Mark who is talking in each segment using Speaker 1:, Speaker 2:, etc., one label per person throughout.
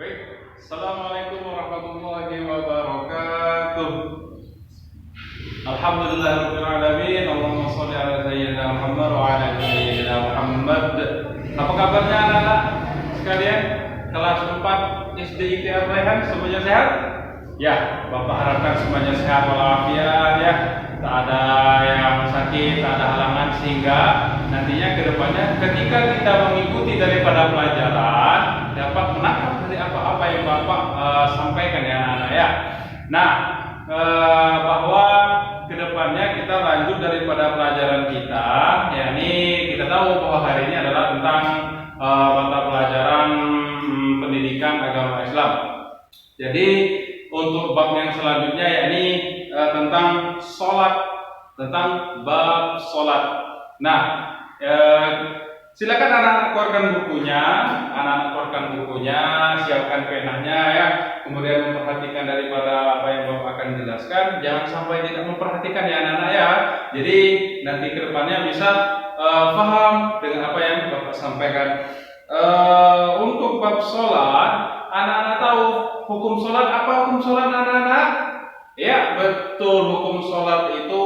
Speaker 1: Baik, Assalamualaikum warahmatullahi wabarakatuh. Alhamdulillahirabbil alamin. Allahumma shalli ala sayyidina Muhammad wa ala ali sayyidina Muhammad. Apa kabarnya anak-anak sekalian? Kelas 4 SD ITR Raihan, semuanya sehat? Ya, Bapak harapkan semuanya sehat walafiat ya. Tak ada yang sakit, tak ada halangan, sehingga nantinya ke depannya ketika kita mengikuti daripada pelajaran dapat menangkap dari apa-apa yang Bapak sampaikan ya anak-anak ya. Nah, bahwa ke depannya kita lanjut daripada pelajaran kita, yakni kita tahu bahwa hari ini adalah tentang mata pelajaran pendidikan agama Islam. Jadi untuk bab yang selanjutnya yakni tentang sholat, tentang bab sholat. Nah, silakan anak-anak keluarkan bukunya, siapkan penanya ya, kemudian memperhatikan daripada apa yang Bapak akan jelaskan. Jangan sampai tidak memperhatikan ya anak-anak ya. Jadi nanti kedepannya bisa paham dengan apa yang Bapak sampaikan. Untuk bab sholat, anak-anak tahu hukum sholat apa? Hukum sholat anak-anak? Ya betul, hukum sholat itu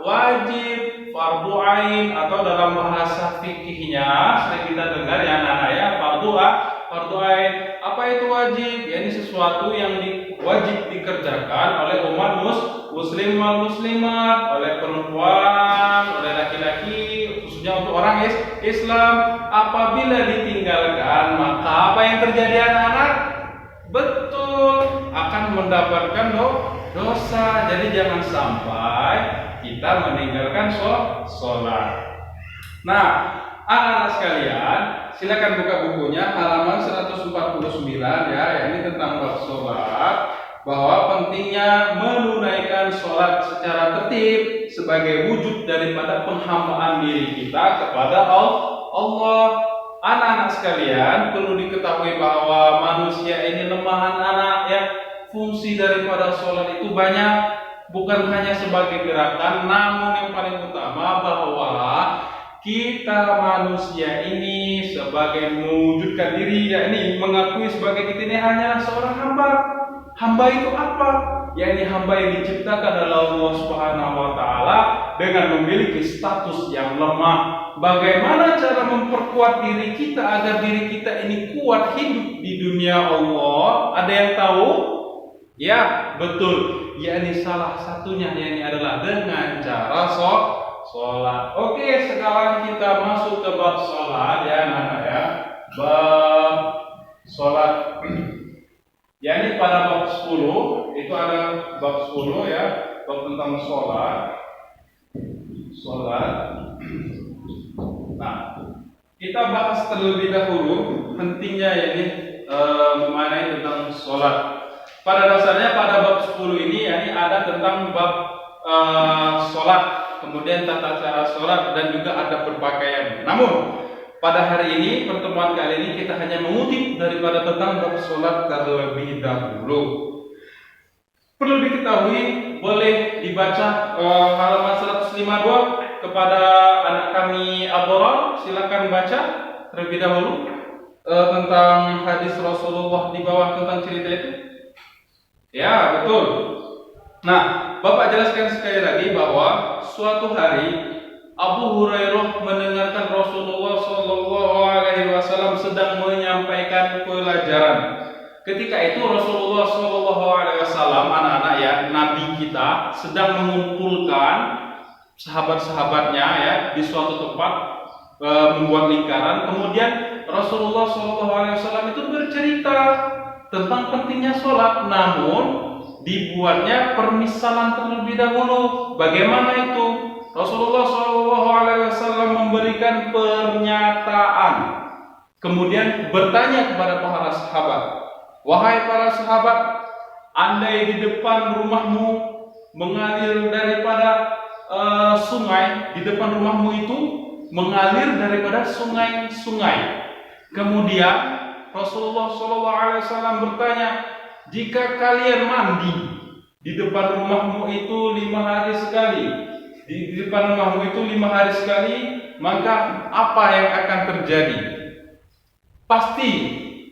Speaker 1: wajib, fardu ain, atau dalam bahasa fikihnya sering kita dengar ya anak-anak ya, fardu ain. Apa itu wajib? Ya, ini sesuatu yang wajib dikerjakan oleh umat muslim wal muslimat, oleh perempuan, oleh laki-laki, khususnya untuk orang Islam. Apabila ditinggalkan, maka apa yang terjadi anak-anak? Betul, akan mendapatkan dosa. Jadi jangan sampai kita meninggalkan sholat. Nah, anak-anak sekalian, silakan buka bukunya halaman 149 ya. Ini tentang bab sholat, bahwa pentingnya menunaikan sholat secara tertib sebagai wujud daripada penghambaan diri kita kepada Allah. Anak-anak sekalian, perlu diketahui bahwa manusia ini lemah anak ya. Fungsi daripada sholat itu banyak, bukan hanya sebagai gerakan, namun yang paling utama bahwa kita manusia ini sebagai mewujudkan diri, yakni mengakui sebagai kita ini hanya seorang hamba. Hamba itu apa? Yakni hamba yang diciptakan oleh Allah Subhanahu wa taala dengan memiliki status yang lemah. Bagaimana cara memperkuat diri kita agar diri kita ini kuat hidup di dunia Allah? Ada yang tahu? Ya, betul. Yakni salah satunya yakni adalah dengan cara sholat. Oke, sekarang kita masuk ke bab sholat ya anak-anak ya. Bab sholat. Yakni pada bab 10 itu ada bab 10 ya, bab tentang sholat. Nah, kita bahas terlebih dahulu pentingnya yakni mengenai tentang sholat. Pada dasarnya pada bab 10 ini yakni ada tentang bab sholat, kemudian tata cara sholat, dan juga ada berpakaian. Namun pada hari ini, pertemuan kali ini kita hanya mengutip daripada tentang bab sholat terlebih dahulu. Perlu diketahui, boleh dibaca halaman 152 kepada anak kami Abdullah. Silakan baca terlebih dahulu tentang hadis Rasulullah di bawah tentang cerita itu. Ya, betul. Nah, Bapak jelaskan sekali lagi bahwa suatu hari Abu Hurairah mendengarkan Rasulullah SAW sedang menyampaikan pelajaran. Ketika itu Rasulullah SAW, anak-anak ya, Nabi kita, sedang mengumpulkan sahabat-sahabatnya ya di suatu tempat, membuat lingkaran. Kemudian Rasulullah SAW itu bercerita tentang pentingnya sholat, namun dibuatnya permisalan terlebih dahulu. Bagaimana itu? Rasulullah SAW memberikan pernyataan, kemudian bertanya kepada para sahabat, wahai para sahabat, andai di depan rumahmu mengalir daripada sungai, di depan rumahmu itu mengalir daripada sungai-sungai. Kemudian Rasulullah SAW bertanya, jika kalian mandi di depan rumahmu itu 5 hari sekali, di depan rumahmu itu 5 hari sekali, maka apa yang akan terjadi? Pasti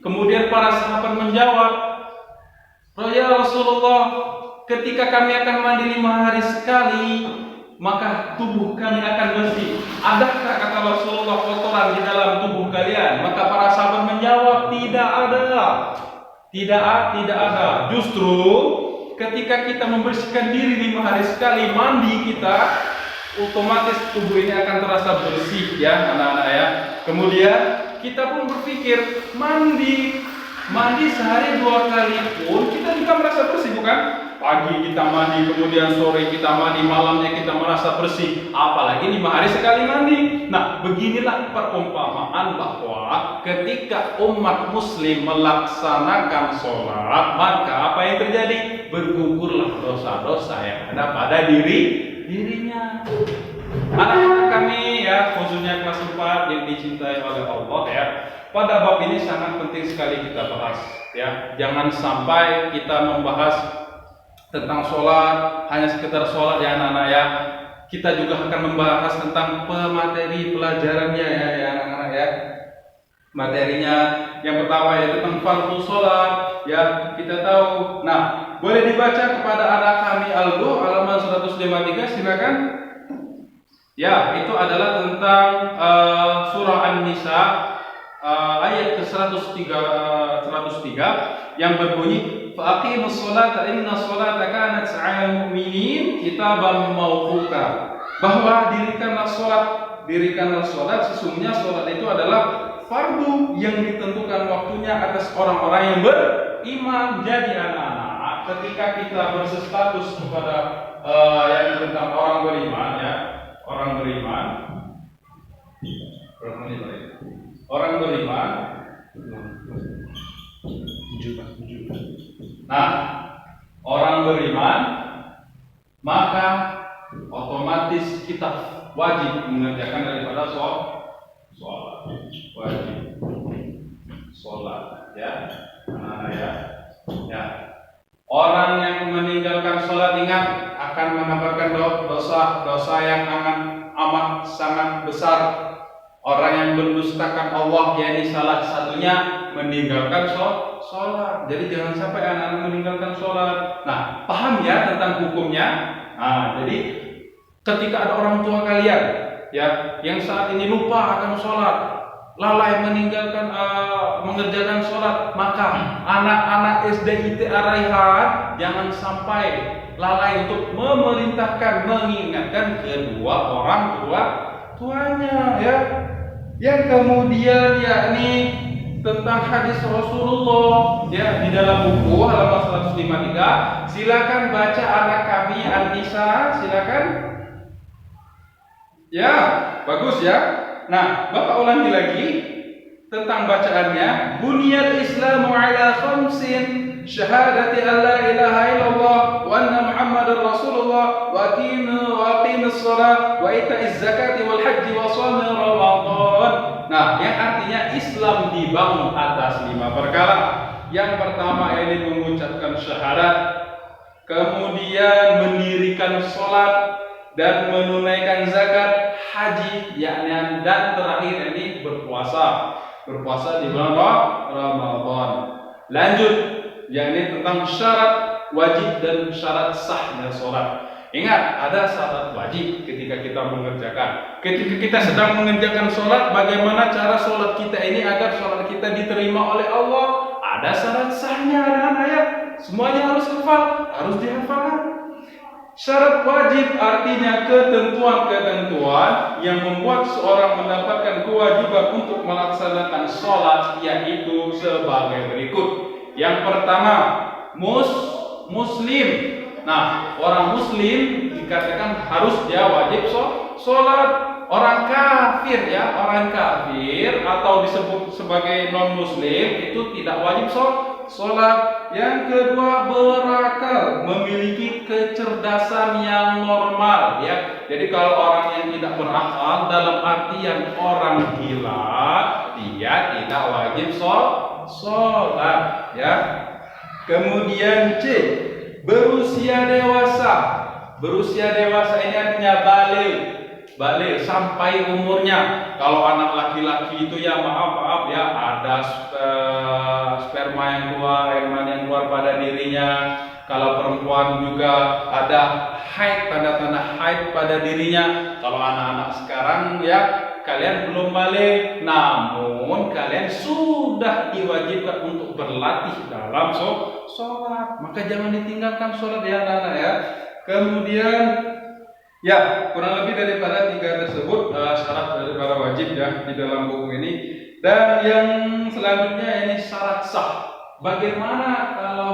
Speaker 1: Kemudian para sahabat menjawab, "Ya Rasulullah, ketika kami akan mandi 5 hari sekali, maka tubuh kami akan bersih. Adakah," kata Rasulullah, "kotoran di dalam tubuh kalian?" Maka para sahabat menjawab, "Tidak ada. Tidak ada. Justru ketika kita membersihkan diri 5 hari sekali, mandi kita, otomatis tubuh ini akan terasa bersih ya anak-anak ya. Kemudian kita pun berpikir mandi sehari 2 kali pun kita juga merasa bersih, bukan? Pagi kita mandi, kemudian sore kita mandi, malamnya kita merasa bersih. Apalagi 5 hari sekali mandi. Nah, beginilah perumpamaan bahwa ketika umat muslim melaksanakan sholat, maka apa yang terjadi? Bergugurlah dosa-dosa yang ada pada dirinya. Anak-anak kami ya, khususnya kelas 4 yang dicintai oleh Allah ya, pada bab ini sangat penting sekali kita bahas ya. Jangan sampai kita membahas tentang sholat hanya sekedar sholat ya anak-anak ya. Kita juga akan membahas tentang pemateri pelajarannya ya anak-anak ya. Materinya yang pertama yaitu tentang fardu sholat ya, kita tahu. Nah, boleh dibaca kepada anak kami Algo halaman 153, silakan. Ya, itu adalah tentang surah An-Nisa ayat ke-103 yang berbunyi, "Faqimus sholata inna sholata kanat 'alal mu'minin kitaban mawquta." Bahwa dirikanlah sholat, sesungguhnya sholat itu adalah fardu yang ditentukan waktunya atas orang-orang yang beriman. Jadi anak-anak, ketika kita berstatus kepada yang tentang orang beriman ya, orang beriman. Nah, orang beriman, maka otomatis kita wajib mengerjakan daripada sholat. Wajib sholat ya, ya. Orang yang meninggalkan sholat, ingat, akan mendapatkan dosa yang amat sangat besar. Orang yang mendustakan Allah, yakni salah satunya meninggalkan sholat. Jadi jangan sampai anak-anak meninggalkan sholat. Nah, paham ya tentang hukumnya. Nah, jadi ketika ada orang tua kalian ya yang saat ini lupa akan sholat, lalai mengerjakan sholat, maka anak-anak SD IT Ar-Raihan jangan sampai lalai untuk mengingatkan kedua orang tuanya ya. Yang kemudian yakni tentang hadis Rasulullah ya, di dalam buku halaman 153. Silakan baca anak kami An-Nisa, silakan. Ya, bagus ya. Nah, Bapak ulangi lagi tentang bacaannya. Buniyal Islamu ala khamsin, syahadati an la ilaha illallah wa anna Muhammadar Rasulullah wa aqimus shalah wa ita'iz zakati wal haji wa shaum Ramadan. Nah, yang artinya Islam dibangun atas 5 perkara. Yang pertama ini mengucapkan syahadat, kemudian mendirikan sholat dan menunaikan zakat, haji, yakni, dan terakhir ini berpuasa di bulan Ramadan. Lanjut, yakni tentang syarat wajib dan syarat sahnya sholat. Ingat, ada syarat wajib ketika kita mengerjakan. Ketika kita sedang mengerjakan sholat, bagaimana cara sholat kita ini agar sholat kita diterima oleh Allah? Ada syarat sahnya, anak-anak ya. Semuanya harus hafal, harus dihafalkan. Syarat wajib artinya ketentuan-ketentuan yang membuat seorang mendapatkan kewajiban untuk melaksanakan sholat, yaitu sebagai berikut. Yang pertama, muslim. Nah, orang muslim dikatakan harus dia wajib sholat. Orang kafir ya, orang kafir atau disebut sebagai non muslim itu tidak wajib sholat. Yang kedua, berakal, memiliki kecerdasan yang normal ya. Jadi kalau orang yang tidak berakal dalam artian orang gila, dia tidak wajib sholat ya. Kemudian C, berusia dewasa. Berusia dewasa ini artinya balik sampai umurnya. Kalau anak laki-laki itu ya maaf ya, ada mani yang keluar, air mani yang keluar pada dirinya. Kalau perempuan juga ada haid, tanda-tanda haid pada dirinya. Kalau anak-anak sekarang ya, kalian belum balik, namun kalian sudah diwajibkan untuk berlatih dalam sholat. Maka jangan ditinggalkan sholat ya anak-anak ya. Kemudian ya, kurang lebih daripada 3 tersebut syarat daripada wajib ya di dalam buku ini. Dan yang selanjutnya ini syarat sah. Bagaimana kalau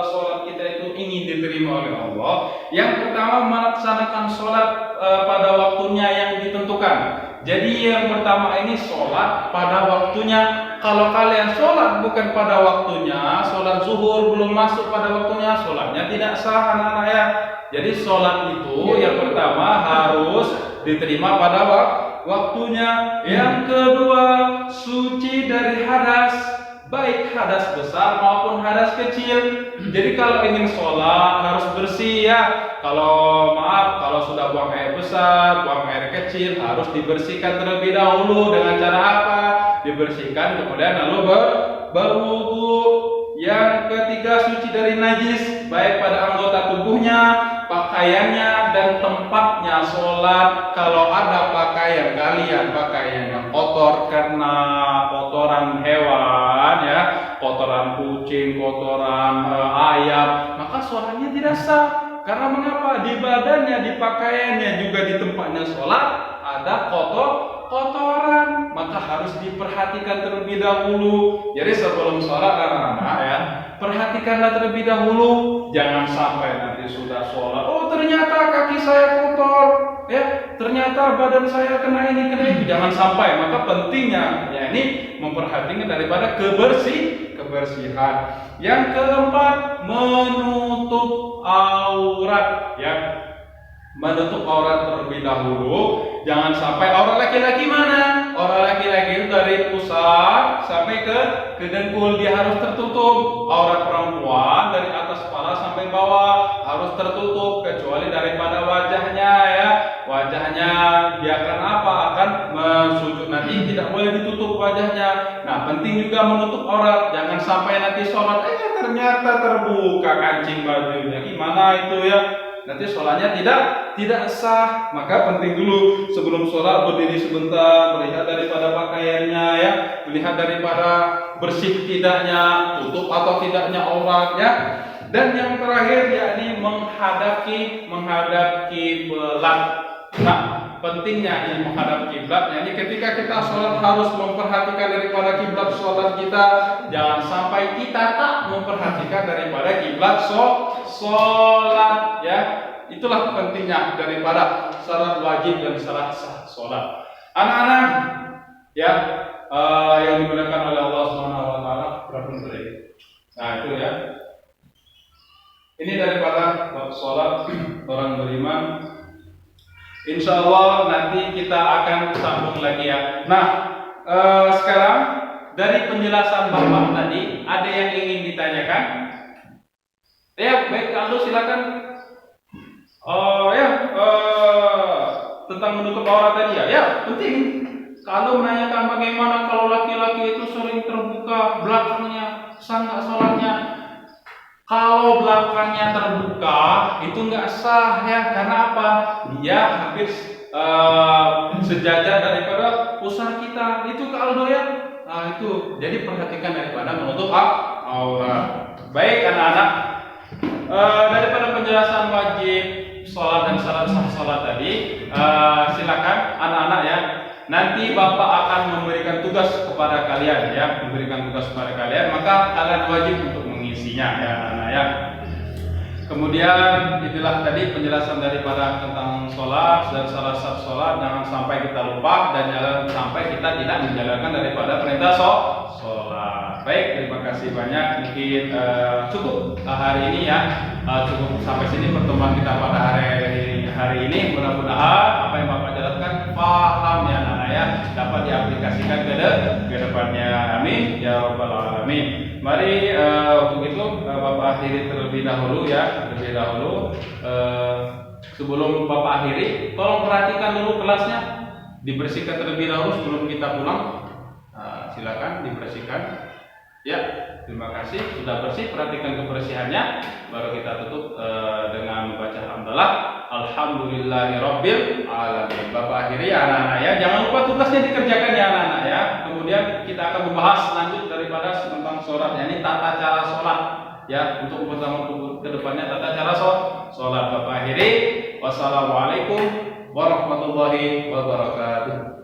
Speaker 1: sholat kita itu ingin diterima oleh Allah? Yang pertama, melaksanakan sholat pada waktunya yang ditentukan. Jadi yang pertama ini sholat pada waktunya. Kalau kalian sholat bukan pada waktunya, sholat zuhur belum masuk pada waktunya, sholatnya tidak sah anak-anak ya. Jadi sholat itu yang pertama harus diterima pada waktunya. Yang kedua, suci dari hadas, baik hadas besar maupun hadas kecil. Jadi kalau ingin sholat harus bersih ya. Kalau sudah buang air besar, buang air kecil, harus dibersihkan terlebih dahulu. Dengan cara apa? Dibersihkan kemudian lalu berwudu. Yang ketiga, suci dari najis, baik pada anggota tubuhnya, pakaiannya, dan tempatnya sholat. Kalau ada pakaian kalian, pakaian yang kotor karena kotoran hewan ya, kotoran kucing, kotoran ayam, maka sholatnya tidak sah. Karena mengapa? Di badannya, di pakaiannya, juga di tempatnya sholat ada kotoran, maka harus diperhatikan terlebih dahulu. Jadi sebelum sholat anak-anak ya, perhatikanlah terlebih dahulu. Jangan sampai nanti sudah sholat, oh ternyata kaki saya kotor, ya ternyata badan saya kena ini kena itu. Jangan sampai. Maka pentingnya ya ini memperhatikan daripada kebersihan. Yang keempat, menutup aurat ya. Menutup aurat terlebih dahulu. Jangan sampai aurat laki-laki mana? Aurat laki-laki itu dari pusat sampai ke dengkul, dia harus tertutup. Aurat perempuan dari atas kepala sampai bawah harus tertutup, kecuali daripada wajahnya ya. Wajahnya dia akan apa? Akan sujud nanti tidak boleh ditutup wajahnya. Nah, penting juga menutup aurat. Jangan sampai nanti sholat ternyata terbuka kancing bajunya. Gimana itu ya? Nanti sholatnya tidak sah. Maka penting dulu sebelum sholat berdiri sebentar, melihat daripada pakaiannya ya, melihat daripada bersih tidaknya, tutup atau tidaknya auratnya. Dan yang terakhir yakni menghadap kiblat. Nah, pentingnya ini menghadap kiblat. Yakni ketika kita sholat harus memperhatikan daripada kiblat sholat kita. Jangan sampai kita tak memperhatikan daripada kiblat sholat ya. Itulah pentingnya daripada syarat wajib dan syarat sah sholat. Anak-anak ya, yang dimuliakan oleh Allah Subhanahu wa taala, nah itu ya. Ini daripada bab sholat orang beriman. Insya Allah nanti kita akan sambung lagi ya. Nah, sekarang dari penjelasan Bapak tadi, ada yang ingin ditanyakan? Ya, baik, kalau silakan. Tentang menutup aurat tadi ya. Ya, penting. Kalau menanyakan bagaimana kalau laki-laki itu sering terbuka belakangnya, sah nggak sholatnya? Kalau belakangnya terbuka itu nggak sah ya. Karena apa? Dia habis sejajar daripada pusar kita. Itu kaldo ya. Nah itu. Jadi perhatikan daripada menutup aurat. Baik anak-anak. Daripada penjelasan wajib sholat dan syarat sah sholat tadi, silakan anak-anak ya. Nanti Bapak akan memberikan tugas kepada kalian ya, maka kalian wajib untuk mengisinya ya anak-anak ya. Kemudian itulah tadi penjelasan daripada tentang sholat dan syarat sah sholat. Jangan sampai kita lupa dan jangan sampai kita tidak menjalankan daripada perintah sholat. Baik, terima kasih banyak. Mungkin cukup hari ini ya. Cukup sampai sini pertemuan kita pada hari ini. Mudah-mudahan apa yang Bapak jelaskan paham ya anak-anak ya, dapat diaplikasikan ke depannya. Amin ya rabbal alamin. Mari untuk itu Bapak akhiri terlebih dahulu ya. Sebelum Bapak akhiri, tolong perhatikan dulu kelasnya, dibersihkan terlebih dahulu sebelum kita pulang. Silakan dibersihkan ya. Terima kasih sudah bersih, perhatikan kebersihannya. Baru kita tutup dengan membaca hamdalah. Alhamdulillahirabbil alamin. Bapak akhiri ya anak-anak ya. Jangan lupa tugasnya dikerjakan ya anak-anak ya. Kemudian kita akan membahas lanjut daripada tentang sholat, yakni tata cara sholat ya. Untuk pertama ke depannya tata cara sholat. Bapak akhiri. Wassalamualaikum warahmatullahi wabarakatuh.